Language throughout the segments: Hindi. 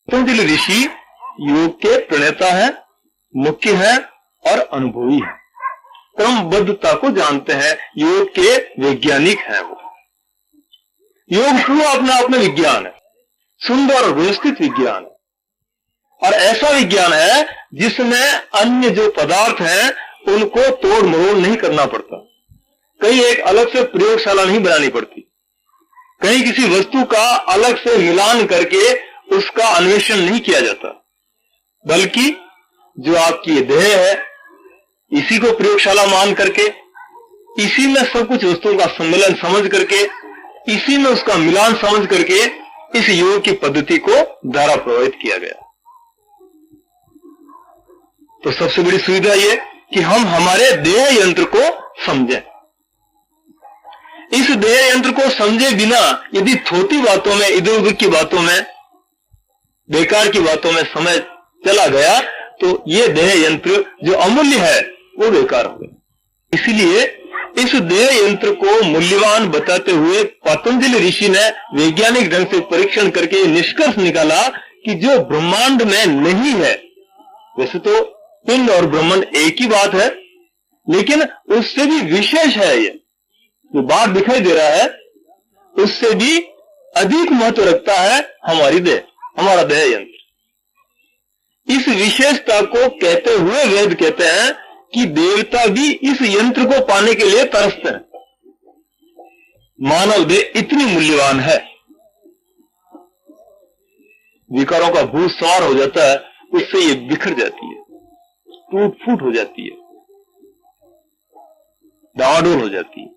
पतंजलि ऋषि योग के प्रणेता है, मुख्य है और अनुभवी है, क्रमबद्धता को जानते हैं, योग के वैज्ञानिक हैं। वो योग पूरा अपने आप में विज्ञान है, सुंदर और व्यवस्थित विज्ञान है, और ऐसा विज्ञान है जिसमें अन्य जो पदार्थ हैं उनको तोड़ मरोड़ नहीं करना पड़ता, कहीं एक अलग से प्रयोगशाला नहीं बनानी पड़ती, कहीं किसी वस्तु का अलग से मिलान करके उसका अन्वेषण नहीं किया जाता, बल्कि जो आपकी देह है इसी को प्रयोगशाला मान करके, इसी में सब कुछ वस्तुओं का सम्मेलन समझ करके, इसी में उसका मिलान समझ करके इस योग की पद्धति को धारा प्रभावित किया गया। तो सबसे बड़ी सुविधा ये कि हम हमारे देह यंत्र को समझें। इस देह यंत्र को समझे बिना यदि थोती बातों में, इधर उधर की बातों में, बेकार की बातों में समय चला गया तो ये देह यंत्र जो अमूल्य है वो बेकार हो गया। इसलिए इस देह यंत्र को मूल्यवान बताते हुए पतंजलि ऋषि ने वैज्ञानिक ढंग से परीक्षण करके निष्कर्ष निकाला कि जो ब्रह्मांड में नहीं है, वैसे तो पिंड और ब्रह्मांड एक ही बात है, लेकिन उससे भी विशेष है, ये जो बात दिखाई दे रहा है उससे भी अधिक महत्व रखता है हमारी देह, हमारा देह यंत्र। इस विशेषता को कहते हुए वेद कहते हैं कि देवता भी इस यंत्र को पाने के लिए तरसते हैं। मानव देह इतनी मूल्यवान है, विकारों का भूत सवार हो जाता है, उससे ये बिखर जाती है, टूट फूट हो जाती है, डावाडोल हो जाती है।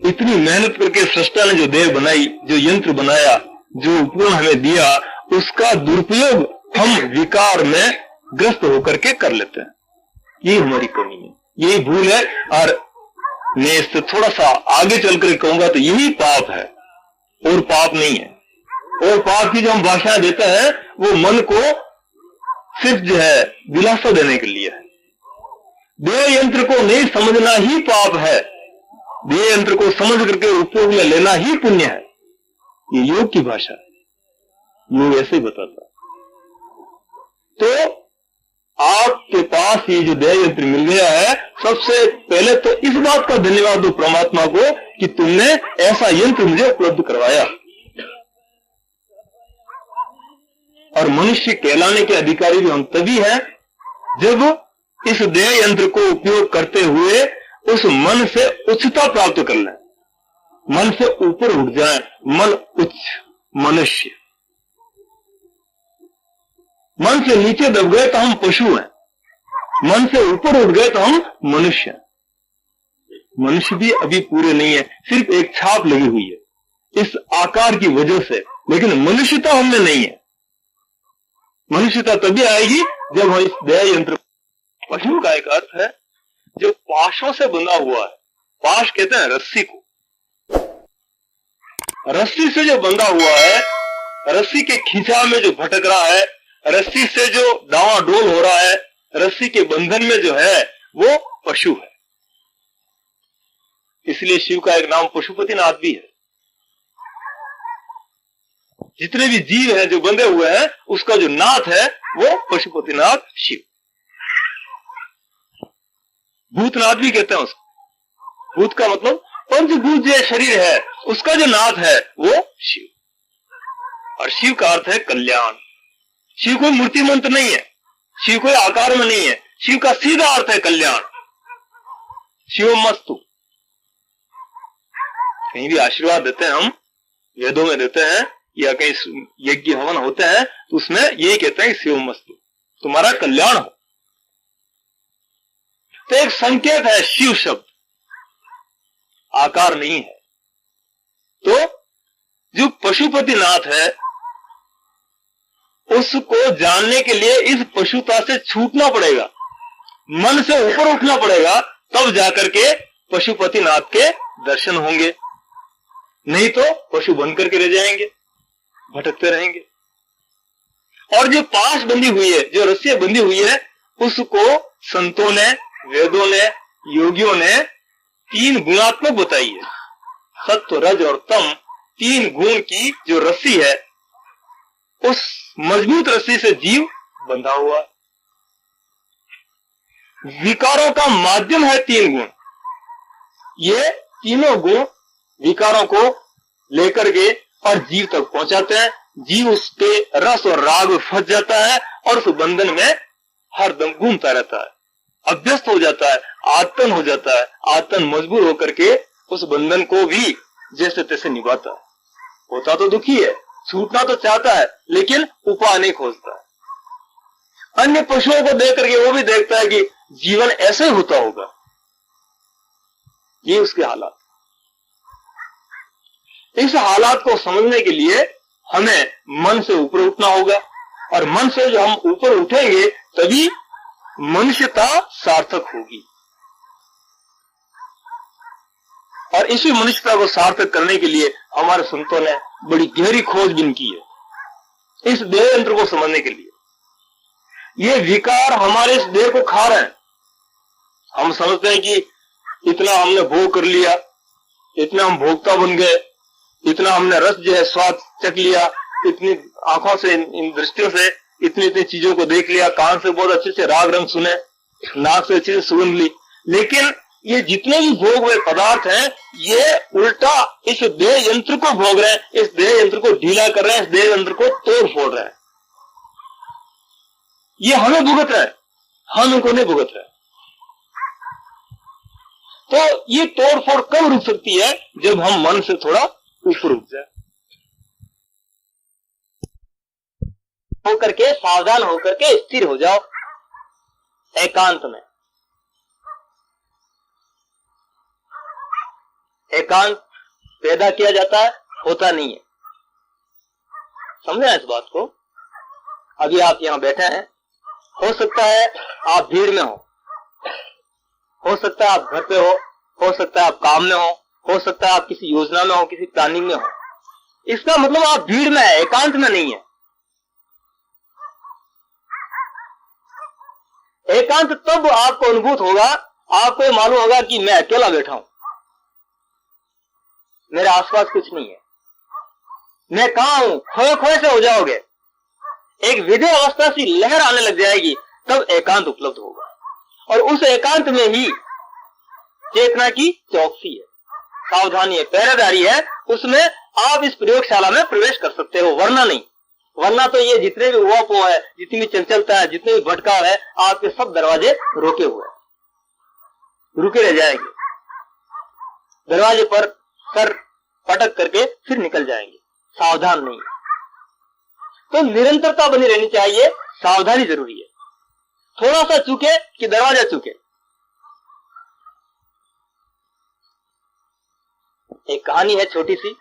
इतनी मेहनत करके सृष्टा ने जो देह बनाई, जो यंत्र बनाया, जो उपकरण हमें दिया, उसका दुरुपयोग हम विकार में ग्रस्त होकर के कर लेते हैं। यही हमारी कमी है, यही भूल है। और मैं इससे थोड़ा सा आगे चलकर कहूंगा तो यही पाप है, और पाप नहीं है। और पाप की जो हम भाषाएं देते हैं वो मन को सिर्फ जो है दिलासा देने के लिए है। देह यंत्र को नहीं समझना ही पाप है, देह यंत्र को समझ करके उपयोग में लेना ही पुण्य है। ये योग की भाषा है, योग ऐसे ही बताता है। तो आपके पास ये जो देह यंत्र मिल गया है, सबसे पहले तो इस बात का धन्यवाद दो परमात्मा को कि तुमने ऐसा यंत्र मुझे उपलब्ध करवाया। और मनुष्य कहलाने के अधिकारी भी हम तभी हैं जब इस देह यंत्र को उपयोग करते हुए उस मन से उच्चता प्राप्त कर लें, मन से ऊपर उठ जाए, मन उच्च मनुष्य। मन से नीचे दब गए तो हम पशु हैं, मन से ऊपर उठ गए तो हम मनुष्य हैं। मनुष्य भी अभी पूरे नहीं है, सिर्फ एक छाप लगी हुई है इस आकार की वजह से, लेकिन मनुष्यता हमने नहीं है। मनुष्यता तभी आएगी जब हम इस देह यंत्र। पशु का एक अर्थ है जो पाशों से बंधा हुआ है, पाश कहते हैं रस्सी को, रस्सी से जो बंधा हुआ है, रस्सी के खिंचाव में जो भटक रहा है, रस्सी से जो डावाडोल हो रहा है, रस्सी के बंधन में जो है वो पशु है। इसलिए शिव का एक नाम पशुपतिनाथ भी है। जितने भी जीव हैं जो बंधे हुए हैं, उसका जो नाथ है वो पशुपतिनाथ शिव। भूतनाथ भी कहते हैं उसको। भूत का मतलब पंचभूत जो शरीर है, उसका जो नाथ है वो शिव। और शिव का अर्थ है कल्याण। शिव कोई मूर्ति मंत्र नहीं है, शिव कोई आकार में नहीं है, शिव का सीधा अर्थ है कल्याण। शिवमस्तु। कहीं भी आशीर्वाद देते हैं हम, वेदों में देते हैं या कहीं यज्ञ हवन होते हैं तो उसमें यही कहते हैं कि शिवमस्तु, तुम्हारा कल्याण हो। तो एक संकेत है शिव शब्द, आकार नहीं है। तो जो पशुपतिनाथ है उसको जानने के लिए इस पशुता से छूटना पड़ेगा, मन से ऊपर उठना पड़ेगा, तब जाकर के पशुपतिनाथ के दर्शन होंगे। नहीं तो पशु बन करके रह जाएंगे, भटकते रहेंगे। और जो पाश बंधी हुई है, जो रस्सियां बंधी हुई है, उसको संतों ने, वेदों ने, योगियों ने तीन गुणात्मक बताई है। सत्व, रज और तम, तीन गुण की जो रस्सी है उस मजबूत रस्सी से जीव बंधा हुआ है। विकारों का माध्यम है तीन गुण। ये तीनों गुण विकारों को लेकर के और जीव तक पहुंचाते हैं। जीव उसके रस और राग में फंस जाता है और उस बंधन में हरदम घूमता रहता है, अभ्यस्त हो जाता है, आतन हो जाता है। आतन मजबूर होकर के उस बंधन को भी जैसे तैसे निभाता है। होता तो दुखी है, छूटना तो चाहता है, लेकिन उपाय नहीं खोजता है। अन्य पशुओं को देख करके वो भी देखता है कि जीवन ऐसे होता होगा। ये उसके हालात। इस हालात को समझने के लिए हमें मन से ऊपर उठना होगा, और मन से जो हम ऊपर उठेंगे तभी मनुष्यता सार्थक होगी। और इसी मनुष्यता को सार्थक करने के लिए हमारे संतों ने बड़ी गहरी खोजबीन की है इस देह यंत्र को समझने के लिए। ये विकार हमारे इस देह को खा रहे हैं। हम समझते हैं कि इतना हमने भोग कर लिया, इतना हम भोक्ता बन गए, इतना हमने रस जो है स्वाद चख लिया, इतनी आंखों से, इन दृष्टियों से इतनी इतनी चीजों को देख लिया, कान से बहुत अच्छे से राग रंग सुने, नाक से अच्छे से सुगंध ली, लेकिन ये जितने भी भोग हुए पदार्थ हैं ये उल्टा इस देह यंत्र को भोग रहे हैं, इस देह यंत्र को ढीला कर रहे हैं, इस देह यंत्र को तोड़ फोड़ रहे हैं। ये हमें भुगत रहे हैं, हम उनको नहीं भुगत रहे। तो ये तोड़ फोड़ कब रुक सकती है? जब हम मन से थोड़ा ऊपर उठ जाए, होकर के सावधान होकर के स्थिर हो जाओ एकांत में। एकांत पैदा किया जाता है, होता नहीं है। समझे इस बात को? अभी आप यहां बैठे हैं, हो सकता है आप भीड़ में हो सकता है आप घर पे हो सकता है आप काम में हो सकता है आप किसी योजना में हो, किसी प्लानिंग में हो। इसका मतलब आप भीड़ में है, एकांत में नहीं है। एकांत तब आपको अनुभूत होगा, आपको मालूम होगा कि मैं अकेला बैठा हूं, मेरे आसपास कुछ नहीं है, मैं कहां हूं, खोए खोए से हो जाओगे। एक विधेय अवस्था सी लहर आने लग जाएगी, तब एकांत उपलब्ध होगा। और उस एकांत में ही चेतना की चौकसी है, सावधानी है, पहरेदारी है। उसमें आप इस प्रयोगशाला में प्रवेश कर सकते हो, वरना नहीं। वरना तो ये जितने भी उहापोह है, जितनी भी चंचलता है, जितने भी भटकाव है, आपके सब दरवाजे रोके हुए, रुके रह जाएंगे। दरवाजे पर सर पटक करके फिर निकल जाएंगे, सावधान नहीं। तो निरंतरता बनी रहनी चाहिए, सावधानी जरूरी है। थोड़ा सा चूके कि दरवाजा चूके। एक कहानी है छोटी सी,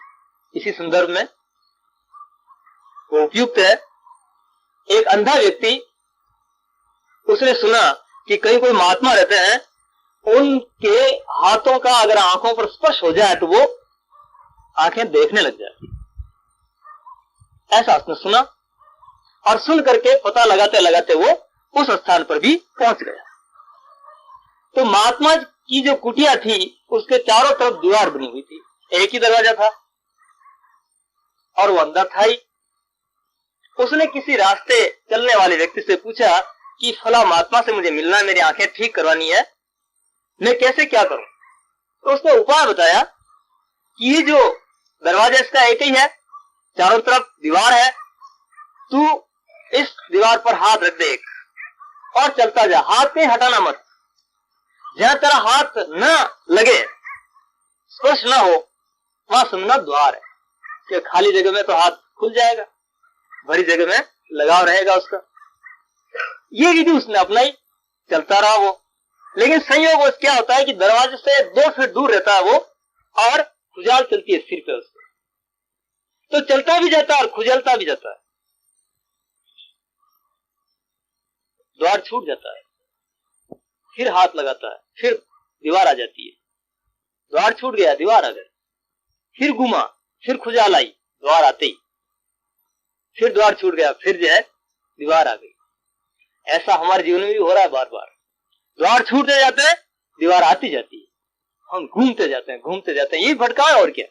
इसी संदर्भ में, वो उपयुक्त है। एक अंधा व्यक्ति, उसने सुना कि कहीं कोई महात्मा रहते हैं, उनके हाथों का अगर आंखों पर स्पर्श हो जाए तो वो आंखें देखने लग जाती। ऐसा उसने सुना, और सुन करके पता लगाते लगाते वो उस स्थान पर भी पहुंच गया। तो महात्मा की जो कुटिया थी, उसके चारों तरफ दीवार बनी हुई थी, एक ही दरवाजा था, और वो अंदर था ही। उसने किसी रास्ते चलने वाले व्यक्ति से पूछा कि फला महात्मा से मुझे मिलना है, मेरी आंखें ठीक करवानी है, मैं कैसे क्या करूं? तो उसने उपाय बताया कि ये जो दरवाजा इसका एक ही है, चारों तरफ दीवार है, तू इस दीवार पर हाथ रख दे और चलता जा, हाथ कहीं हटाना मत। जहां तेरा हाथ न लगे, स्पर्श न हो, वहां समझना द्वार है, कि खाली जगह में तो हाथ खुल जाएगा, भरी जगह में लगाव रहेगा उसका। ये विधि उसने अपनाई, चलता रहा वो। लेकिन संयोग वो क्या होता है कि दरवाजे से 2 फीट दूर रहता है वो, और खुजाल चलती है सिर पे उसके, तो चलता भी जाता है और खुजलता भी जाता है। द्वार छूट जाता है, फिर हाथ लगाता है, फिर दीवार आ जाती है। द्वार छूट गया, दीवार आ गई, फिर घुमा, फिर खुजाल आई, द्वार आते ही फिर द्वार छूट गया, फिर जो है दीवार आ गई। ऐसा हमारे जीवन में भी हो रहा है बार बार। द्वार छूटते जाते हैं, दीवार आती जाती है, हम घूमते जाते हैं, घूमते जाते हैं। यही भटका है और क्या,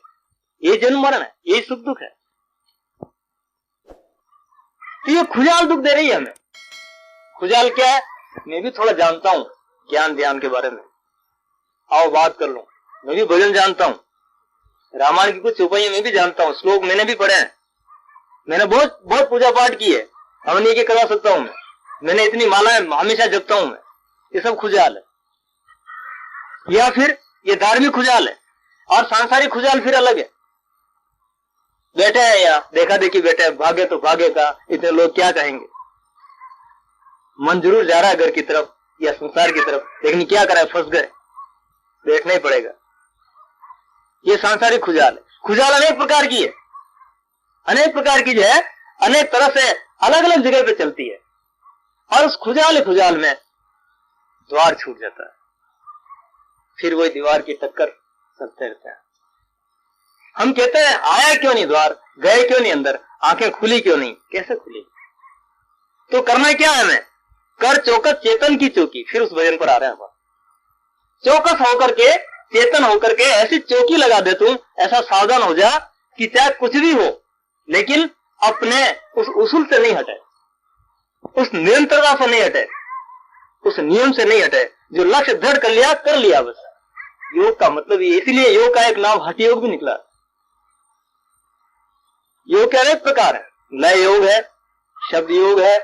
ये जन्म मरण है, यही सुख दुख है। तो ये खुजाल दुख दे रही है हमें। खुजाल क्या है? मैं भी थोड़ा जानता हूँ ज्ञान ध्यान के बारे में, आओ बात कर लो। मैं भी भजन जानता हूँ, रामायण की कुछ चौपाइयां मैं भी जानता हूँ, श्लोक मैंने भी पढ़े हैं, मैंने बहुत बहुत पूजा पाठ की है, हवन ये करवा सकता हूँ मैंने इतनी मालाएं हमेशा जपता हूँ मैं। ये सब खुजाल है। या फिर ये धार्मिक खुजाल है। और सांसारिक खुजाल फिर अलग है। बैठे हैं यहाँ, देखा देखी बैठे हैं, भागे तो भागे का, इतने लोग क्या कहेंगे। मन जरूर जा रहा है घर की तरफ या संसार की तरफ, लेकिन क्या करें, फंस गए, बैठना ही पड़ेगा। ये सांसारिक खुजाल है। खुजाल अनेक प्रकार की है, अनेक प्रकार की जो है अनेक तरह से अलग अलग जगह पे चलती है। और उस खुजाल में द्वार छूट जाता है, फिर वही दीवार की टक्कर चलते रहते हैं। हम कहते हैं आया क्यों नहीं द्वार, गए क्यों नहीं अंदर, आंखें खुली क्यों नहीं, कैसे खुली? तो करना क्या है हमें? कर चौकस चेतन की चौकी। फिर उस भजन पर आ रहे हैं। चौकस होकर के, चेतन होकर के ऐसी चौकी लगा दे तुम, ऐसा सावधान हो जा कि चाहे कुछ भी हो लेकिन अपने उस उसूल से नहीं हटे, उस निरंतरता से नहीं हटे, उस नियम से नहीं हटे। जो लक्ष्य दृढ़ कर लिया बस। योग का मतलब ये, इसीलिए योग का एक नाम हठ योग भी निकला। योग के अनेक प्रकार है, लय योग है, शब्द योग है,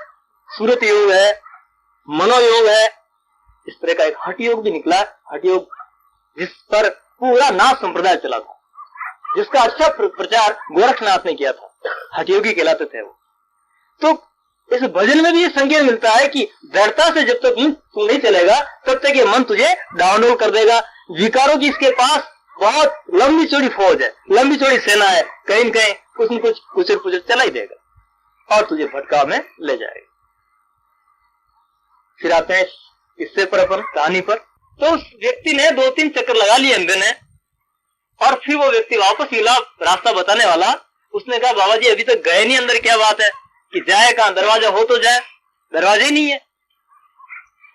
सूरत योग है, मनोयोग है, इस तरह का एक हठ योग भी निकला। हठ योग जिस पर पूरा नाथ संप्रदाय चला था, जिसका अच्छा प्रचार गोरखनाथ ने किया था, हठ योगी कहलाते थे वो। तो इस भजन में भी ये संकेत मिलता है कि दृढ़ता से जब तक तू नहीं चलेगा तब तक ये मन तुझे डाउनलोड कर देगा। विकारों की इसके पास बहुत लंबी चौड़ी फौज है, लंबी चौड़ी सेना है, कहीं न कहीं कुछ न कुछ कुचर पुचर चला ही देगा और तुझे भटकाव में ले जाएगा। फिर आते हैं किस्से पर, अपन कहानी पर। तो उस व्यक्ति ने 2-3 चक्कर लगा लिए अंदर ने, और फिर वो व्यक्ति वापस मिला रास्ता बताने वाला। उसने कहा बाबा जी अभी तक गए नहीं अंदर, क्या बात है? कि जाए कहां, दरवाजा हो तो जाए, दरवाजा ही नहीं है।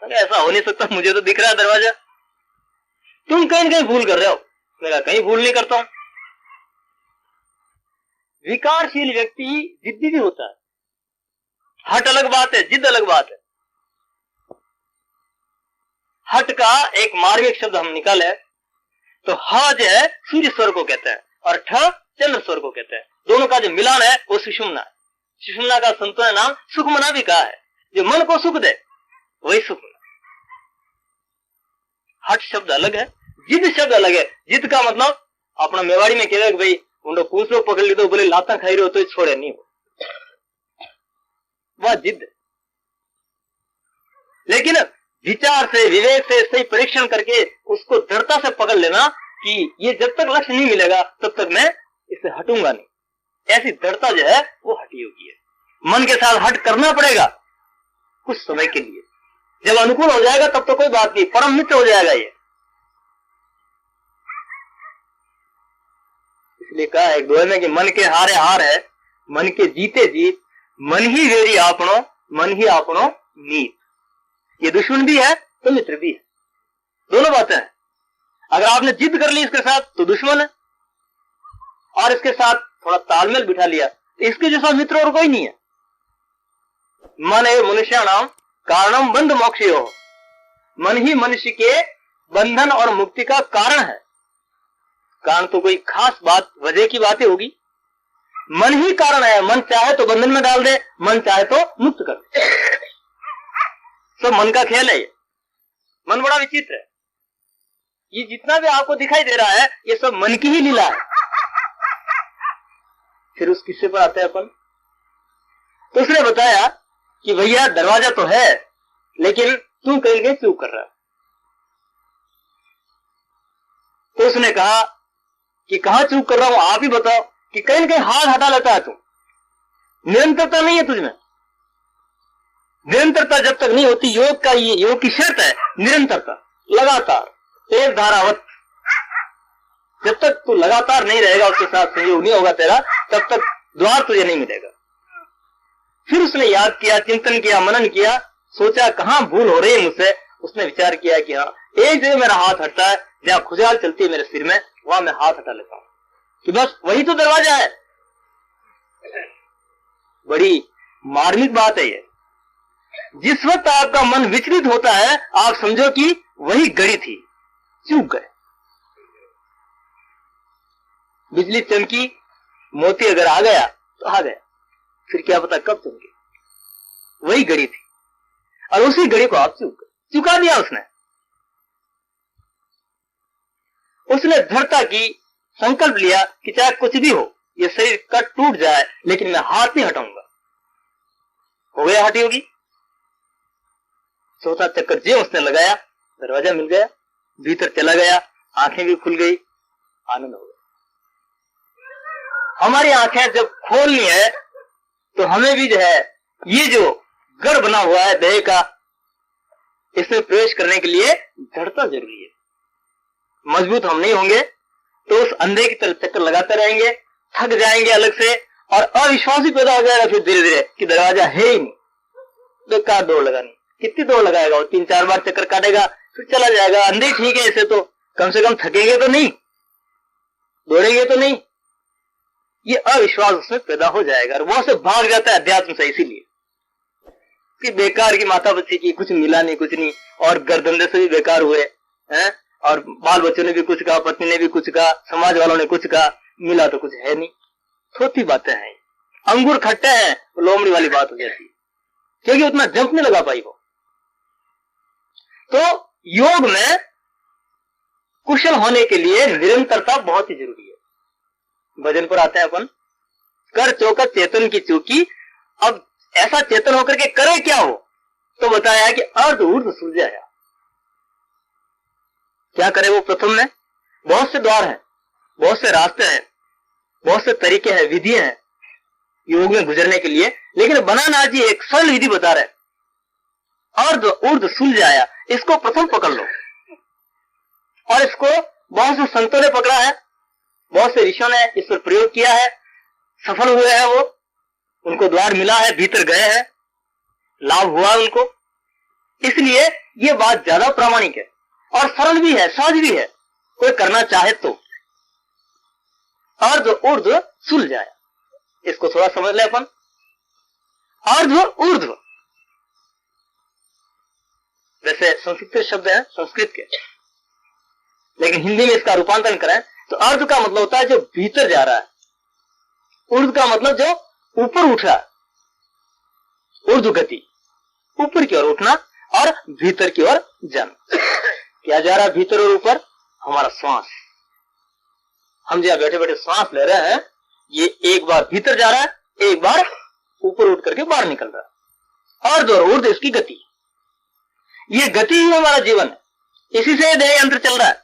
अरे ऐसा हो नहीं सकता, मुझे तो दिख रहा है दरवाजा, तुम कहीं कहीं भूल कर रहे हो। मैंने कहा कहीं भूल नहीं करता हूं। विकारशील व्यक्ति जिद्दी भी होता है, हट अलग बात है, जिद अलग बात है। हट का एक मार्मिक शब्द हम निकाले तो ह जो है सूर्य स्वर को कहते हैं और ठ चंद्र स्वर को कहते हैं। दोनों का जो मिलान है वो सुषुम्ना है। सुषुम्ना का संतों नाम सुखमना भी कहा है, जो मन को सुख दे वही सुखमना। हट शब्द अलग है, जिद शब्द अलग है। जिद का मतलब अपना मेवाड़ी में कहते भाई उनको पूछ लो, पकड़ ली तो बोले लाता खाई रहे हो तो छोड़े नहीं, वह जिद। लेकिन विचार से, विवेक से सही परीक्षण करके उसको दृढ़ता से पकड़ लेना कि ये जब तक लक्ष्य नहीं मिलेगा तब तक मैं इससे हटूंगा नहीं, ऐसी दृढ़ता जो है वो हटी होगी है। मन के साथ हट करना पड़ेगा कुछ समय के लिए, जब अनुकूल हो जाएगा तब तो कोई बात नहीं, परम मित्र हो जाएगा ये। इसलिए कहा एक दोहे में कि मन के हारे हार है, मन के जीते जीत, मन ही वेरी आपनो, मन ही आपनो मीत। ये दुश्मन भी है तो मित्र भी है, दोनों बातें हैं। अगर आपने जिद कर ली इसके साथ तो दुश्मन है, और इसके साथ थोड़ा तालमेल बिठा लिया तो इसके जैसा मित्र और कोई नहीं है। मन है मनुष्याणाम कारणम बंध मोक्षयो, मन ही मनुष्य के बंधन और मुक्ति का कारण है। कारण तो कोई खास बात, वजह की बातें होगी, मन ही कारण है। मन चाहे तो बंधन में डाल दे, मन चाहे तो मुक्त कर दे। सब मन का खेल है। ये मन बड़ा विचित्र है। ये जितना भी आपको दिखाई दे रहा है ये सब मन की ही लीला है। फिर उस किस्से पर आते हैं अपन। तो उसने बताया कि भैया दरवाजा तो है लेकिन तू कहीं कहीं चूक कर रहा है। तो उसने कहा कि कहां चूक कर रहा हूं, आप ही बताओ। कि कहीं कहीं हाथ हटा लेता है तू, निरंतरता नहीं है तुझमें। निरंतरता जब तक नहीं होती, योग का ये योग की शर्त है निरंतरता, लगातार एक धारावत। जब तक तू लगातार नहीं रहेगा, उसके साथ संयोग नहीं होगा तेरा, तब तक द्वार तुझे नहीं मिलेगा। फिर उसने याद किया, चिंतन किया, मनन किया, सोचा कहां भूल हो रही है मुझसे। उसने विचार किया कि हाँ एक जगह मेरा हाथ हटता है, जहां खुजाल चलती है मेरे सिर में, वहां मैं हाथ हटा लेता हूं कि बस वही तो दरवाजा है। बड़ी मार्मिक बात है ये। जिस वक्त आपका मन विचलित होता है, आप समझो कि वही घड़ी थी, चूक गए। बिजली चमकी, मोती अगर आ गया तो आ गया, फिर क्या पता कब चमके। वही घड़ी थी और उसी घड़ी को आप चुका दिया उसने। उसने दृढ़ता की, संकल्प लिया कि चाहे कुछ भी हो, ये शरीर कट टूट जाए, लेकिन मैं हाथ नहीं हटाऊंगा। हो गया हटी होगी। चौथा चक्कर जो उसने लगाया, दरवाजा मिल गया, भीतर चला गया, आंखें भी खुल गई, आनंद हो गया। हमारी आंखें जब खोलनी है तो हमें भी जो है, ये जो गढ़ बना हुआ है देह का, इसमें प्रवेश करने के लिए दृढ़ता जरूरी है। मजबूत हम नहीं होंगे तो उस अंधे की तरह चक्कर लगाते रहेंगे, थक जाएंगे अलग से, और अविश्वास ही पैदा हो जाएगा फिर धीरे धीरे कि दरवाजा है ही नहीं, बेकार दौड़ लगानी। कितनी दौड़ लगाएगा वो? 3-4 बार चक्कर काटेगा, फिर चला जाएगा। अंधे ठीक है, ऐसे तो कम से कम थकेंगे तो नहीं, दौड़ेंगे तो नहीं। ये अविश्वास उसमें पैदा हो जाएगा और वो से भाग जाता है अध्यात्म से, इसीलिए कि बेकार की माथा बच्ची की, कुछ मिला नहीं, कुछ नहीं, और गर्दंधे से भी बेकार हुए हैं, और बाल बच्चों ने भी कुछ कहा, पत्नी ने भी कुछ कहा, समाज वालों ने कुछ कहा, मिला तो कुछ है नहीं। छोटी बातें हैं, अंगूर खट्टे हैं, लोमड़ी वाली बात हो जाती है, क्योंकि उतना जंप नहीं लगा पाई वो। तो योग में कुशल होने के लिए निरंतरता बहुत ही जरूरी है। भजन पर आते हैं अपन, कर चौकत चेतन की चूकी। अब ऐसा चेतन होकर के करे क्या हो? तो बताया कि अर्ध ऊर्ध्व सुलझाया। क्या करे वो? प्रथम में बहुत से द्वार हैं, बहुत से रास्ते हैं, बहुत से तरीके हैं, विधि हैं योग में गुजरने के लिए, लेकिन बनाना जी एक सरल विधि बता रहे, अर्ध ऊर्ध्व सुलझाया। इसको प्रथम पकड़ लो, और इसको बहुत से संतों ने पकड़ा है, बहुत से ऋषियों ने इस पर प्रयोग किया है, सफल हुए हैं वो, उनको द्वार मिला है, भीतर गए हैं, लाभ हुआ उनको। इसलिए ये बात ज्यादा प्रामाणिक है और सरल भी है, सहज भी है, कोई करना चाहे तो। अर्ध ऊर्ध्व सुलझाया, इसको थोड़ा समझ ले अपन। अर्ध ऊर्ध्व वैसे संस्कृत शब्द है, संस्कृत के, लेकिन हिंदी में इसका रूपांतरण करें तो अर्ध का मतलब होता है जो भीतर जा रहा है, ऊर्ध्व का मतलब जो ऊपर उठ रहा है। ऊर्ध्व गति, ऊपर की ओर उठना और भीतर की ओर जाना। क्या जा रहा है भीतर और ऊपर? हमारा श्वास। हम जहां बैठे बैठे श्वास ले रहे हैं, ये एक बार भीतर जा रहा है, एक बार ऊपर उठ करके बाहर निकल रहा है। अर्ध और ऊर्ध्व इसकी गति, ये गति ही हमारा जीवन है, इसी से देह यंत्र चल रहा है।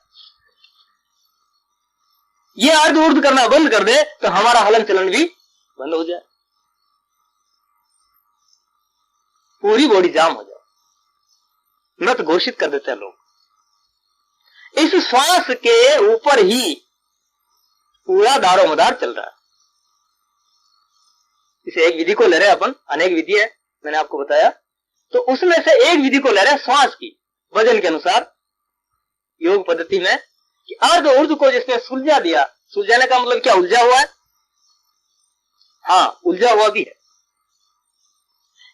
ये अर्ध ऊर्ध्व करना बंद कर दे तो हमारा हलन चलन भी बंद हो जाए, पूरी बॉडी जाम हो जाए, मृत घोषित कर देते हैं लोग। इस श्वास के ऊपर ही पूरा दारोमदार चल रहा है। इसे एक विधि को ले रहे हैं अपन, अनेक विधि है मैंने आपको बताया, तो उसमें से एक विधि को ले रहे हैं श्वास की, वजन के अनुसार योग पद्धति में, कि अर्ध ऊर्ध्व को जिसने सुलझा दिया। सुलझाने का मतलब क्या? उलझा हुआ है। हाँ, उलझा हुआ भी है,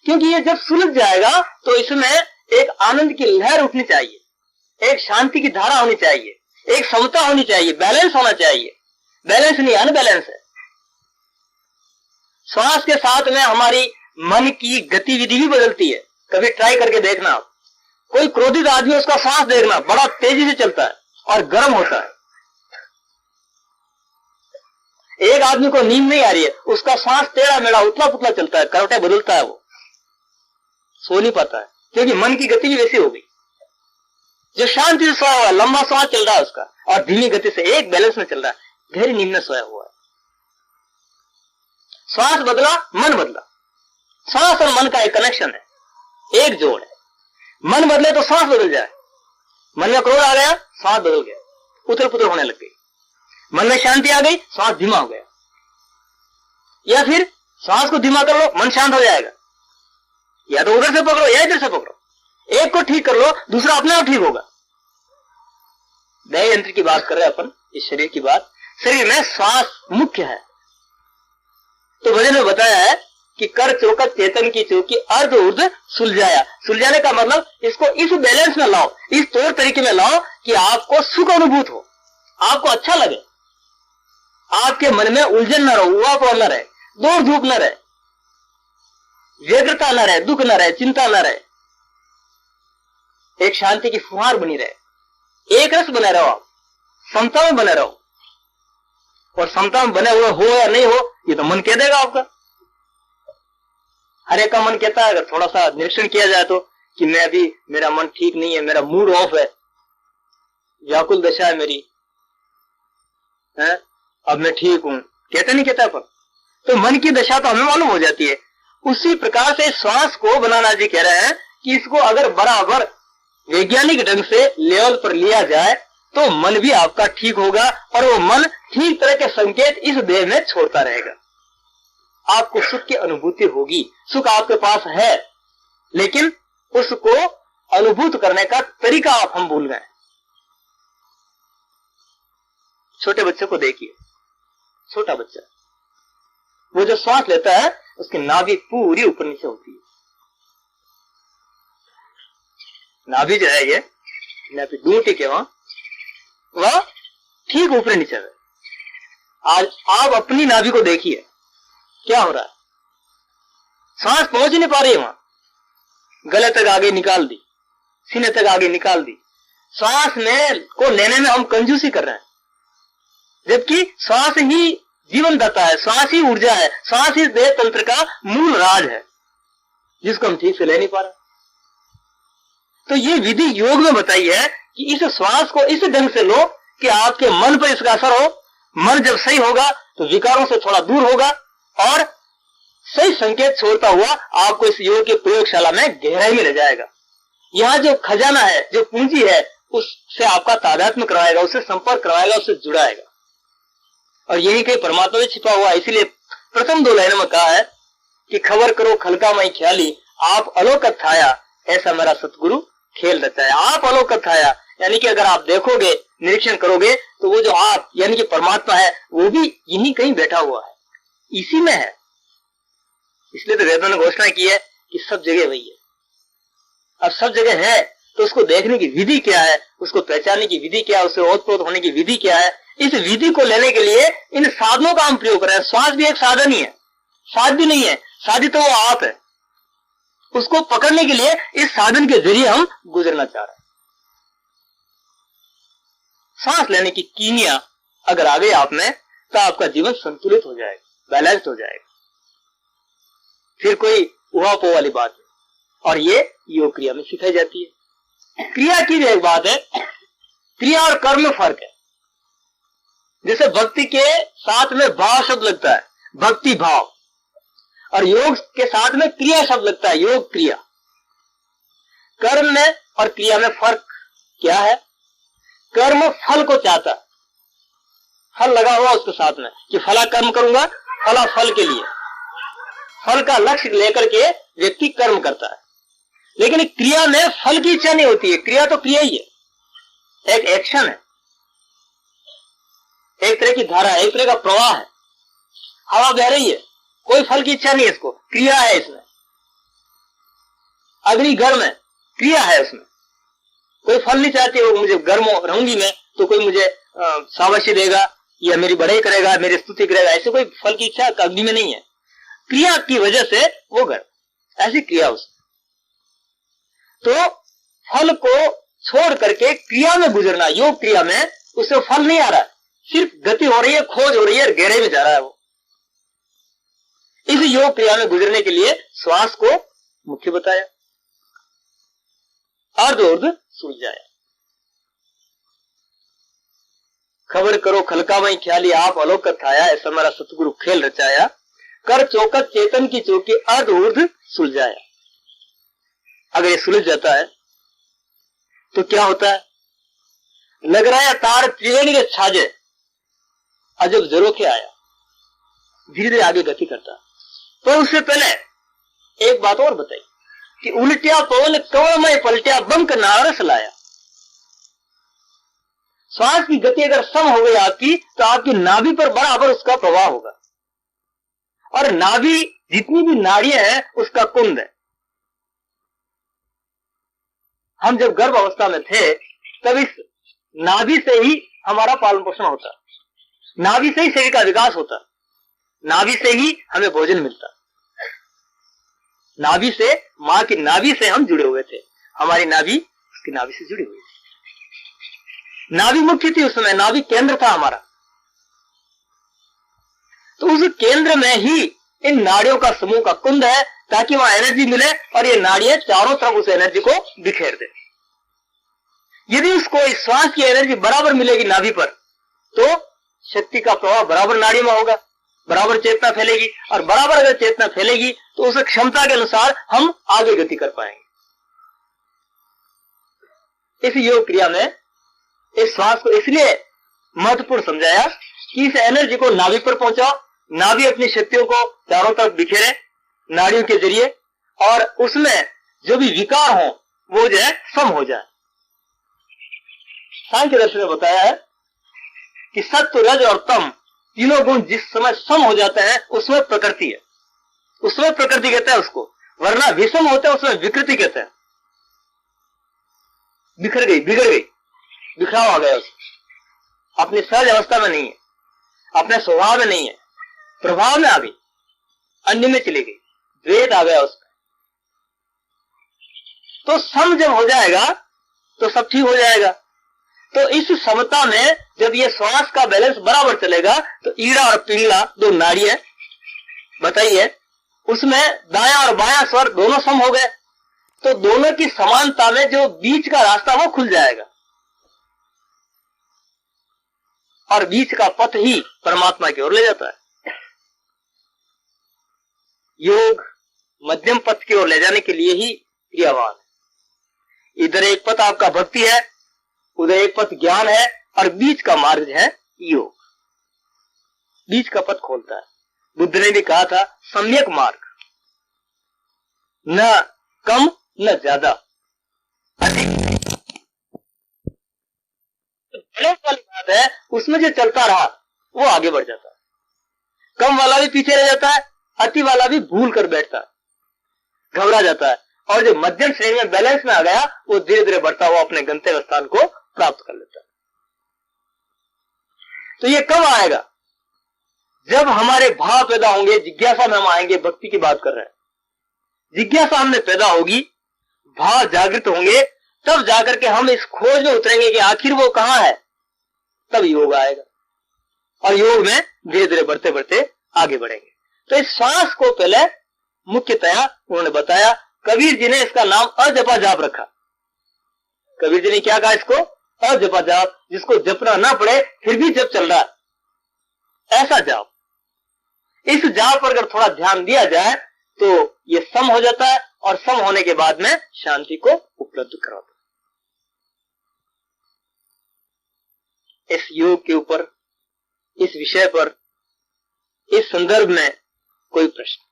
क्योंकि ये जब सुलझ जाएगा तो इसमें एक आनंद की लहर उठनी चाहिए, एक शांति की धारा होनी चाहिए, एक समता होनी चाहिए, बैलेंस होना चाहिए। बैलेंस नहीं, अनबैलेंस है। श्वास के साथ में हमारी मन की गतिविधि भी बदलती है। कभी ट्राई करके देखना आप, कोई क्रोधित आदमी, उसका श्वास देखना, बड़ा तेजी से चलता है और गर्म होता है। एक आदमी को नींद नहीं आ रही है, उसका श्वास टेढ़ा मेढ़ा उतला पुतला चलता है, करवटें बदलता है, वो सो नहीं पाता है, क्योंकि मन की गति भी वैसी हो गई। जो शांति से सोया हुआ है, लंबा श्वास चल रहा है उसका, और धीमी गति से एक बैलेंस में चल रहा है, गहरी नींद में सोया हुआ है। श्वास बदला, मन बदला। श्वास और मन का एक कनेक्शन है, एक जोड़ है। मन बदले तो श्वास बदल जाए। मन में क्रोध आ गया, श्वास बदल गया, उथल पुथल होने लग गई। मन में शांति आ गई, श्वास धीमा हो गया। या फिर श्वास को धीमा कर लो, मन शांत हो जाएगा। या तो उधर से पकड़ो या इधर से पकड़ो, एक को ठीक कर लो, दूसरा अपने आप ठीक होगा। देह यंत्र की बात कर रहे हैं अपन, इस शरीर की बात। शरीर में श्वास मुख्य है। तो भजन में बताया है कि कर चौकत चेतन की चौकी अर्ध ऊर्ध सुलझाया। सुलझाने का मतलब इसको इस बैलेंस में लाओ, इस तौर तरीके में लाओ कि आपको सुख अनुभूत हो, आपको अच्छा लगे, आपके मन में उलझन न रहे, उहापोह न रहे, दौड़ धूप न रहे, व्यग्रता न रहे, दुख न रहे, चिंता न रहे, एक शांति की फुहार बनी रहे, एक रस बने रहो, आप समता में बने रहो। और समता में बने हुए हो या नहीं हो ये तो मन कह देगा आपका। हर एक का मन कहता है, अगर थोड़ा सा निरीक्षण किया जाए तो, कि मैं अभी, मेरा मन ठीक नहीं है, मेरा मूड ऑफ है, व्याकुल दशा है मेरी, है? अब मैं ठीक हूं, कहते नहीं कहता पर। तो मन की दशा तो हमें मालूम हो जाती है। उसी प्रकार से श्वास को बनाना जी कह रहे हैं कि इसको अगर बराबर वैज्ञानिक ढंग से लेवल पर लिया जाए तो मन भी आपका ठीक होगा और वो मन ठीक तरह के संकेत इस देह में छोड़ता रहेगा। आपको सुख की अनुभूति होगी, सुख आपके पास है, लेकिन उसको अनुभूत करने का तरीका आप हम भूल गए। छोटे बच्चे को देखिए, छोटा बच्चा वो जो श्वास लेता है उसकी नाभि पूरी ऊपर नीचे होती है। नाभि जो है ये नाभि डूटी के वह ठीक ऊपर नीचे है। आज आप अपनी नाभि को देखिए क्या हो रहा है, सांस पहुंच नहीं पा रही है, वहां गले तक आगे निकाल दी, सीने तक आगे निकाल दी। सांस में को लेने में हम कंजूसी कर रहे हैं, जबकि श्वास ही जीवन दाता है, श्वास ही ऊर्जा है, श्वास ही देह तंत्र का मूल राज है, जिसको हम ठीक से ले नहीं पा रहे। तो ये विधि योग में बताई है कि इस श्वास को इस ढंग से लो कि आपके मन पर इसका असर हो। मन जब सही होगा तो विकारों से थोड़ा दूर होगा और सही संकेत छोड़ता हुआ आपको इस योग की प्रयोगशाला में गहराई में ले जाएगा। यहाँ जो खजाना है, जो पूंजी है, उससे आपका तादात्म्य करवाएगा, उससे संपर्क करवाएगा, उससे जुड़ाएगा। और यही कहीं परमात्मा में छिपा हुआ है। इसीलिए प्रथम 2 लाइनों में कहा है कि खबर करो खलका मई ख्याली, आप अलोकत थाया, ऐसा मेरा सतगुरु खेल रचाया। आप अलोकत थाया यानी कि अगर आप देखोगे, निरीक्षण करोगे तो वो जो आप यानी कि परमात्मा है वो भी यहीं कहीं बैठा हुआ है, इसी में है। इसलिए तो वेदों ने घोषणा की है कि सब जगह वही है। अब सब जगह है तो उसको देखने की विधि क्या है, उसको पहचानने की विधि क्या है, उससे ओतप्रोत होने की विधि क्या है, इस विधि को लेने के लिए इन साधनों का हम प्रयोग कर रहे हैं। श्वास भी एक साधन ही है, साध भी नहीं है, साधी तो वो आप है। उसको पकड़ने के लिए इस साधन के जरिए हम गुजरना चाह रहे हैं। सांस लेने की कीमिया अगर आ गई आप में तो आपका जीवन संतुलित हो जाएगा, बैलेंस्ड हो जाएगा, फिर कोई उहापोह वाली बात नहीं। और ये योग क्रिया में सिखाई जाती है। क्रिया की भी एक बात है, क्रिया और कर्म में फर्क है। जैसे भक्ति के साथ में भाव शब्द लगता है, भक्ति भाव, और योग के साथ में क्रिया शब्द लगता है, योग क्रिया। कर्म में और क्रिया में फर्क क्या है? कर्म फल को चाहता है, फल लगा हुआ उसके साथ में कि फला कर्म करूंगा, फला फल के लिए, फल का लक्ष्य लेकर के व्यक्ति कर्म करता है। लेकिन क्रिया में फल की इच्छा नहीं होती है। क्रिया तो क्रिया ही है, एक एक्शन है, एक तरह की धारा है, एक तरह का प्रवाह है, हवा बह रही है, कोई फल की इच्छा नहीं है, इसको क्रिया है। इसमें अग्नि गर्म है, क्रिया है, उसमें कोई फल नहीं चाहती हो। मुझे गर्म रहूंगी मैं तो कोई मुझे शाबाशी देगा या मेरी बढ़ाई करेगा, मेरी स्तुति करेगा, ऐसे कोई फल की इच्छा अग्नि में नहीं है। क्रिया की वजह से वो गर्म, ऐसी क्रिया उसमें। तो फल को छोड़ करके क्रिया में गुजरना, योग क्रिया में, उससे फल नहीं आ रहा है, सिर्फ गति हो रही है, खोज हो रही है, गहरे में जा रहा है वो। इस योग क्रिया में गुजरने के लिए श्वास को मुख्य बताया, अर्ध ऊर्ध सुलझाया। खबर करो खलकामई ख्याली, आप अलोकत आया, ऐसा मेरा सतगुरु खेल रचाया। कर चौकत चेतन की चौकी, अर्ध ऊर्ध सुलझाया। अगर ये सुलझ जाता है तो क्या होता है? लग रहा है तार त्रिवेणी के छाजे, अजब जरोखे आया, धीरे धीरे आगे गति करता है। तो उससे पहले एक बात और बताई कि उल्टिया पवन कवलमय पलटिया, बंक नारस लाया। श्वास की गति अगर सम हो गई आपकी तो आपकी नाभि पर बराबर उसका प्रभाव होगा और नाभि जितनी भी नाड़ियां हैं उसका कुंड है। हम जब गर्भ अवस्था में थे तब इस नाभि से ही हमारा पालन पोषण होता, नाभि से ही शरीर का विकास होता, नाभि से ही हमें भोजन मिलता, नाभि से, मां की नाभि से हम जुड़े हुए थे, हमारी नाभि उसकी नाभि से जुड़ी हुई थी। नाभि मुख्य थी उस समय, नाभि केंद्र था हमारा। तो उस केंद्र में ही इन नाड़ियों का समूह का कुंड है, ताकि वहां एनर्जी मिले और ये नाड़ियां चारों तरफ उस एनर्जी को बिखेर दे। यदि उसको इस श्वास की एनर्जी बराबर मिलेगी नाभि पर, तो शक्ति का प्रभाव बराबर नाड़ी में होगा, बराबर चेतना फैलेगी, और बराबर अगर चेतना फैलेगी तो उस क्षमता के अनुसार हम आगे गति कर पाएंगे। इस योग क्रिया में इस श्वास को इसलिए महत्वपूर्ण समझाया कि इस एनर्जी को नाभि पर पहुंचाओ, नाभि अपनी शक्तियों को चारों तरफ बिखेरे नाड़ियों के जरिए, और उसमें जो भी विकार हो वो जो है सम हो जाए। सांख्य दर्शन में बताया है कि सत्व, रज और तम तीनों गुण जिस समय सम हो जाते हैं उसमें प्रकृति है, उसमें प्रकृति कहते हैं उसको, वरना विषम होते हैं उसमें विकृति कहते हैं। बिखर गई, बिगड़ गई, बिखराव आ गया उसमें, अपनी सहज अवस्था में नहीं है, अपने स्वभाव में नहीं है, प्रभाव में आ गई, अन्य में चली गई, द्वेष आ गया उसमें। तो सम जब हो जाएगा तो सब ठीक हो जाएगा। तो इस समता में जब ये श्वास का बैलेंस बराबर चलेगा तो ईड़ा और पिंगला दो नाड़ी है बताइए, उसमें दायां और बायां स्वर दोनों सम हो गए, तो दोनों की समानता में जो बीच का रास्ता वो खुल जाएगा, और बीच का पथ ही परमात्मा की ओर ले जाता है। योग मध्यम पथ की ओर ले जाने के लिए ही क्रियावान है। इधर एक पथ आपका भक्ति है, उधर एक पथ ज्ञान है, और बीच का मार्ग है योग, बीच का पथ खोलता है। बुद्ध ने भी कहा था सम्यक मार्ग, न कम न ज्यादा, अधिक वाली बात है, उसमें जो चलता रहा वो आगे बढ़ जाता है, कम वाला भी पीछे रह जाता है, अति वाला भी भूल कर बैठता है, घबरा जाता है, और जो मध्यम श्रेणी में बैलेंस में आ गया वो धीरे धीरे बढ़ता हुआ अपने गंतव्य स्थान को प्राप्त कर लेता है। तो ये कब आएगा? जब हमारे भाव पैदा होंगे, जिज्ञासा में हम आएंगे, भक्ति की बात कर रहे हैं, जिज्ञासा हमने पैदा होगी, भाव जागृत होंगे, तब जाकर के हम इस खोज में उतरेंगे कि आखिर वो कहां है, तब योग आएगा, और योग में धीरे धीरे बढ़ते बढ़ते आगे बढ़ेंगे। तो इस श्वास को पहले मुख्यतया उन्होंने बताया, कबीर जी ने इसका नाम अजपा जाप रखा। कबीर जी ने क्या कहा इसको? अजपा जाप, जिसको जपना ना पड़े फिर भी जप चल रहा है, ऐसा जाप। इस जाप पर अगर थोड़ा ध्यान दिया जाए तो ये सम हो जाता है, और सम होने के बाद में शांति को उपलब्ध कराता है। इस योग के ऊपर, इस विषय पर, इस संदर्भ में कोई प्रश्न?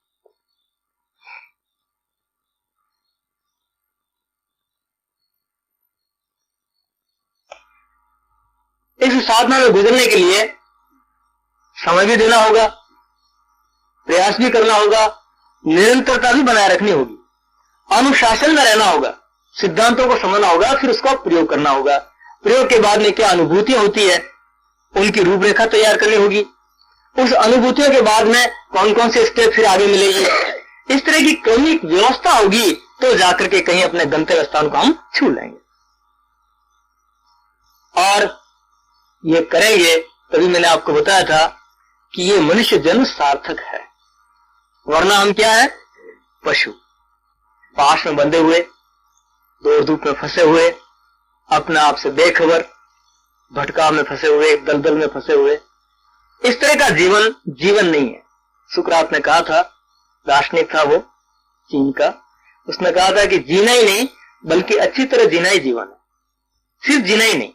इस साधना में गुजरने के लिए समय भी देना होगा, प्रयास भी करना होगा, निरंतरता भी बनाए रखनी होगी, अनुशासन में रहना होगा, सिद्धांतों को समझना होगा, फिर उसका प्रयोग करना होगा। प्रयोग के बाद में क्या अनुभूतियां होती है उनकी रूपरेखा तैयार करनी होगी, उस अनुभूतियों के बाद में कौन कौन से स्टेप फिर आगे मिलेगी, इस तरह की क्रमिक व्यवस्था होगी, तो जाकर के कहीं अपने गंतव्य स्थान को हम छू लेंगे। और ये करेंगे तभी मैंने आपको बताया था कि ये मनुष्य जन्म सार्थक है, वरना हम क्या है? पशु, पास में बंधे हुए, दौड़ धूप में फंसे हुए, अपने आप से बेखबर, भटकाव में फंसे हुए, दलदल में फंसे हुए, इस तरह का जीवन नहीं है। सुकरात ने कहा था, दार्शनिक था वो चीन का, उसने कहा था कि जीना ही नहीं बल्कि अच्छी तरह जीना ही जीवन है। सिर्फ जीना ही नहीं,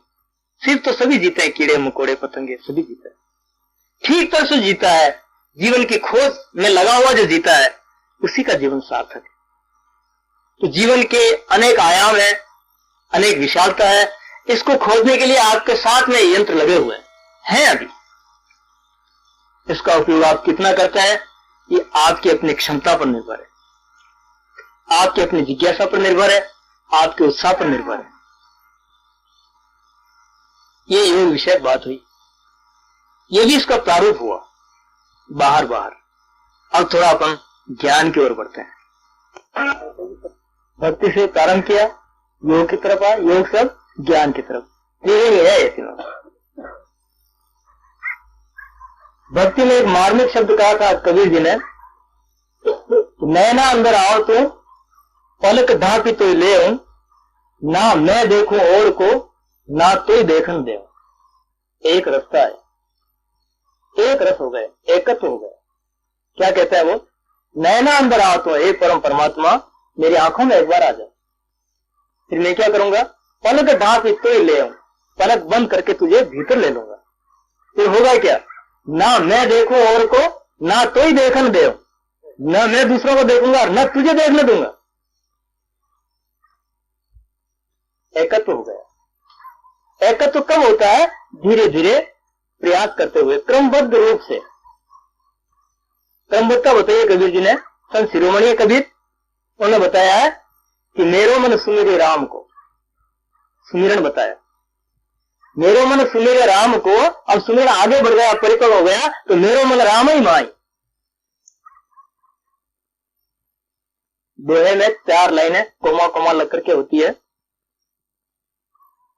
सिर्फ तो सभी जीते हैं, कीड़े मकोड़े पतंगे सभी जीते हैं, ठीक तरह से जीता है, जीवन की खोज में लगा हुआ जो जीता है उसी का जीवन सार्थक है। तो जीवन के अनेक आयाम है, अनेक विशालता है, इसको खोजने के लिए आपके साथ में यंत्र लगे हुए हैं अभी। इसका उपयोग आप कितना करते हैं ये आपकी अपनी क्षमता पर निर्भर है, आपकी अपनी जिज्ञासा पर निर्भर है, आपके उत्साह पर निर्भर है। ये योग विषय बात हुई, ये भी इसका प्रारूप हुआ बाहर बाहर। अब थोड़ा अपन ज्ञान की ओर बढ़ते हैं। भक्ति से प्रारंभ किया, योग की तरफ आए, योग सब ज्ञान की तरफ, ये है ये तीनों। भक्ति में एक मार्मिक शब्द कहा था कबीर जी ने, नैना अंदर आओ तो पलक ढापी तो ले आऊं, ना मैं देखूं और को ना तो देखन दे। एक रास्ता है, एक रस हो गए, एकत्व हो गए। क्या कहता है वो? नैना अंदर आओ तो हे परम परमात्मा मेरी आंखों में एक बार आ जाओ, फिर मैं क्या करूंगा? पलक ढापी तो ही ले आऊं, पलक बंद करके तुझे भीतर ले लूंगा। फिर होगा क्या? ना मैं देखूं और को ना तो ही देखन दे, न मैं दूसरों को देखूंगा न तुझे देखने दूंगा। एकत्व हो गया। एकत्व कब होता है? धीरे धीरे प्रयास करते हुए, क्रमबद्ध रूप से। क्रमबद्ध का बताइए कबीर जी ने, संत शिरोमणि कबीर, उन्होंने बताया है कि मेरो मन सुमिरे राम को, सुमिरन बताया, मेरो मन सुमिरे राम को। अब सुमिरन आगे बढ़ गया, परिपक्व हो गया, तो मेरो मन राम ही माई। दोहे में 4 लाइनें कोमा कोमा लग करके होती है,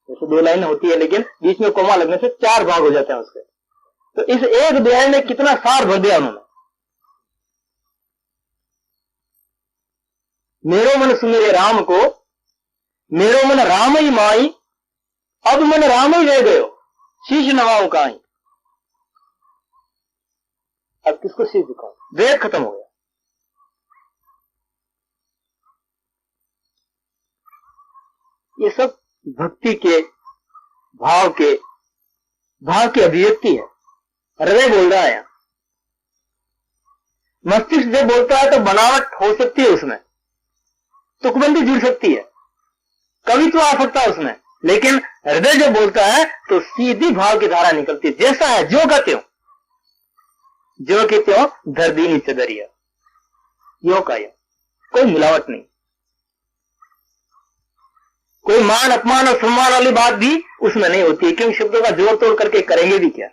जैसे 2 लाइनें होती है, लेकिन बीच में कोमा लगने से 4 भाग हो जाते हैं उसके। तो इस एक दोहे में कितना सार भर दिया उन्होंने। मेरो मन सुमिरे राम को, मेरो मन राम ही माई, अब मन राम ही रह गयो, शीश नवाऊं काई। अब किसको शीश दिखाऊं? वेद खत्म हो गया। ये सब भक्ति के भाव की अभिव्यक्ति है। हृदय बोल रहा है। मस्तिष्क जब बोलता है तो बनावट हो सकती है उसमें, तुकबंदी जुड़ सकती है, कवित्व आ सकता है उसमें, लेकिन हृदय जब बोलता है तो सीधी भाव की धारा निकलती है। जैसा है जो का त्यों, जो के त्यों धर दी नीचे दरिया, यो का यो, कोई मिलावट नहीं। कोई मान अपमान और सम्मान वाली बात भी उसमें नहीं होती है, क्योंकि शब्दों का जोड़ तोड़ करके करेंगे भी क्या।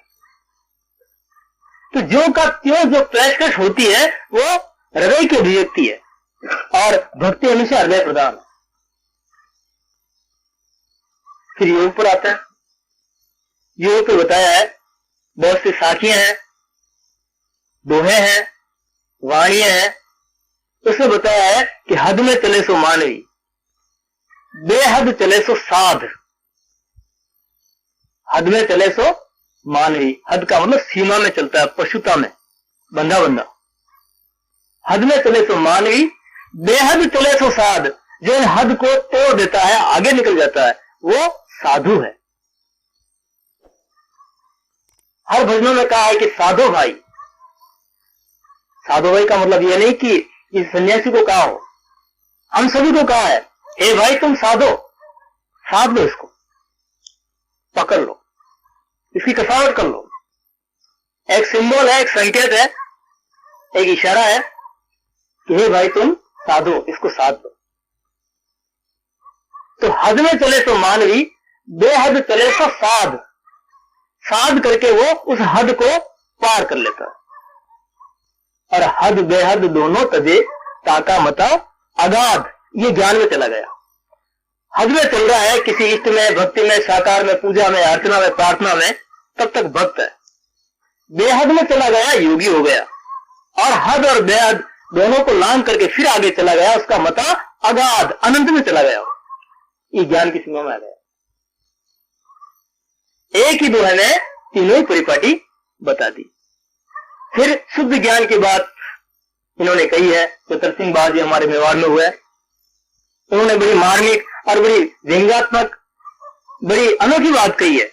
तो जो का त्यों जो पेशकश होती है वो हृदय की अभिव्यक्ति है, और भक्ति हमेशा हृदय प्रधान है। फिर योग पर आता है। योग पर बताया है बहुत सी साखियां हैं, दोहे हैं, वाणियां हैं। उसमें बताया है कि हद में चले सो मानवी, बेहद चले सो साध। हद में चले सो मानवी, हद का मतलब सीमा में चलता है, पशुता में बंधा बंधा। हद में चले सो मानवी, बेहद चले सो साध। जो इन हद को तोड़ देता है, आगे निकल जाता है, वो साधु है। हर भजनों में कहा है कि साधो भाई। साधो भाई का मतलब यह नहीं कि इस सन्यासी को कहा हो, हम सभी को कहा है, हे भाई तुम साधो, साध लो, इसको पकड़ लो, इसकी कसावट कर लो। एक सिंबल है, एक संकेत है, एक इशारा है कि हे भाई तुम साधो, इसको साध दो। तो हद में चले तो मानवी, बेहद चले तो साध। साध करके वो उस हद को पार कर लेता है। और हद बेहद दोनों तजे, ताका मता अगाध, ये ज्ञान में चला गया। हद में चल रहा है किसी इष्ट में, भक्ति में, साकार में, पूजा में, अर्चना में, प्रार्थना में, तब तक भक्त है। बेहद में चला गया, योगी हो गया। और हद और बेहद दोनों को लांग करके फिर आगे चला गया, उसका मता अगाध, अनंत में चला गया। ये ज्ञान की सीमा में आ गया। एक ही दोहे में तीनों ही परिपाटी बता दी। फिर शुद्ध ज्ञान की बात इन्होंने कही है। चतर सिंह बाजी हमारे मेवाड़ में हुए, उन्होंने बड़ी मार्मिक और बड़ी व्यंग्यात्मक, बड़ी अनोखी बात कही है।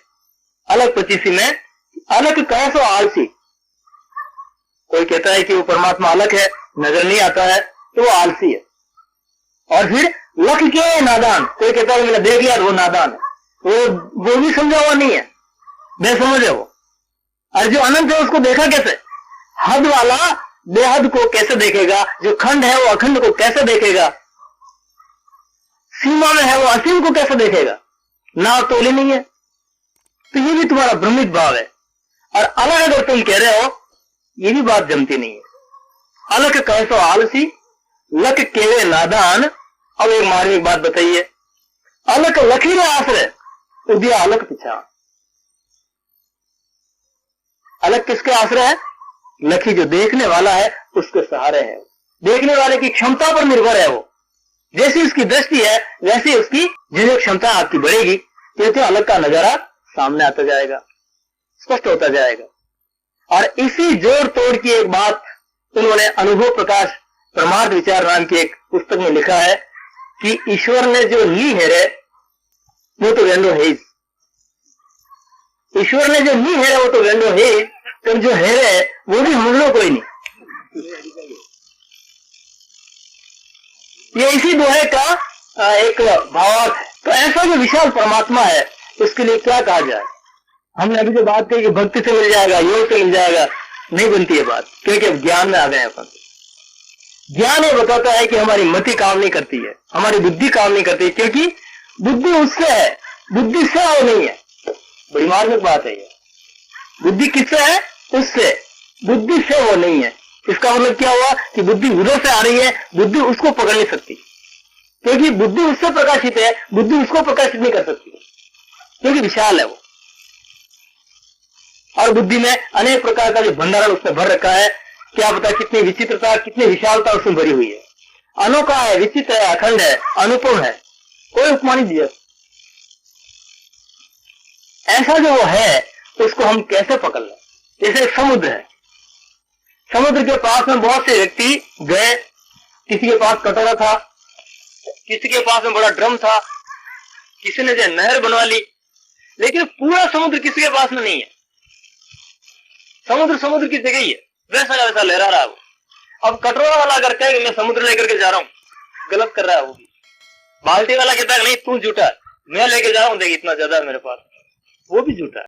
अलग पचीसी में अलग कैसो आलसी। कोई कहता है कि वो परमात्मा अलग है, नजर नहीं आता है, तो वो आलसी है। और फिर लख के नादान, कोई कहता है मैंने देख लिया, वो नादान है, वो भी समझा हुआ नहीं है, बेसमझ है वो। और जो अनंत है उसको देखा कैसे? हद वाला बेहद को कैसे देखेगा, जो खंड है वो अखंड को कैसे देखेगा, सीमा में है वो असीम को कैसे देखेगा, ना तोली नहीं है। तो ये भी तुम्हारा भ्रमित भाव है। और अलग अगर तुम कह रहे हो, ये भी बात जमती नहीं है। अलग कहे तो आलसी, लक केवे नादान। अब एक मार्मिक बात बताइए, अलग लखीरे आश्रय उदिया अलग पिछा। अलग किसके आश्रय है? लखी जो देखने वाला है उसके सहारे है। देखने वाले की क्षमता पर निर्भर है वो। जैसी उसकी दृष्टि है वैसी उसकी जो क्षमता आपकी बढ़ेगी, तो अलग का नजारा सामने आता जाएगा, स्पष्ट होता जाएगा। और इसी जोड़ तोड़ की एक बात उन्होंने अनुभव प्रकाश परमार्थ विचार नाम की एक पुस्तक में लिखा है कि ईश्वर ने जो ली है वो तो वेंडो है। ईश्वर ने जो ली है वो तो वेंडो है, तो जो है वो भी हम लोग कोई नहीं। ये इसी दोहे का एक भावार्थ है। तो ऐसा जो विशाल परमात्मा है उसके लिए क्या कहा जाए? हमने अभी जो बात कही कि भक्ति से मिल जाएगा, योग से मिल जाएगा, नहीं बनती है बात, क्योंकि अब ज्ञान में आ गए अपन। ज्ञान ये बताता है कि हमारी मति काम नहीं करती है, हमारी बुद्धि काम नहीं करती, क्योंकि बुद्धि उससे है, बुद्धि से वो नहीं है। बड़ी मार्मिक बात है ये। बुद्धि किससे है? उससे, बुद्धि से वो नहीं है। इसका मतलब क्या हुआ कि बुद्धि उधर से आ रही है, बुद्धि उसको पकड़ नहीं सकती, क्योंकि बुद्धि उससे प्रकाशित है, बुद्धि उसको प्रकाशित नहीं कर सकती, क्योंकि विशाल है वो। और बुद्धि में अनेक प्रकार का जो भंडारण उसमें भर रखा है, क्या पता कितनी विचित्रता, कितनी विशालता उसमें भरी हुई है। अनोखा है, विचित्र है, अखंड है, अनुपम है, कोई उपमा नहीं दिया। ऐसा जो वो है उसको हम कैसे पकड़ लें? जैसे समुद्र है, समुद्र के पास में बहुत से व्यक्ति गए, किसी के पास कटोरा था, किसी के पास में बड़ा ड्रम था, किसी ने जो नहर बनवा ली, लेकिन पूरा समुद्र किसी के पास में नहीं है। समुद्र समुद्र की जगह ही है, वैसा वैसा लहरा रहा है वो। अब कटोरा वाला अगर कहे मैं समुद्र लेकर के जा रहा हूँ, गलत कर रहा है वो भी। बाल्टी वाला कहता है नहीं तू झूठा है, मैं लेके जा रहा हूँ, देख इतना ज्यादा मेरे पास, वो भी झूठा है।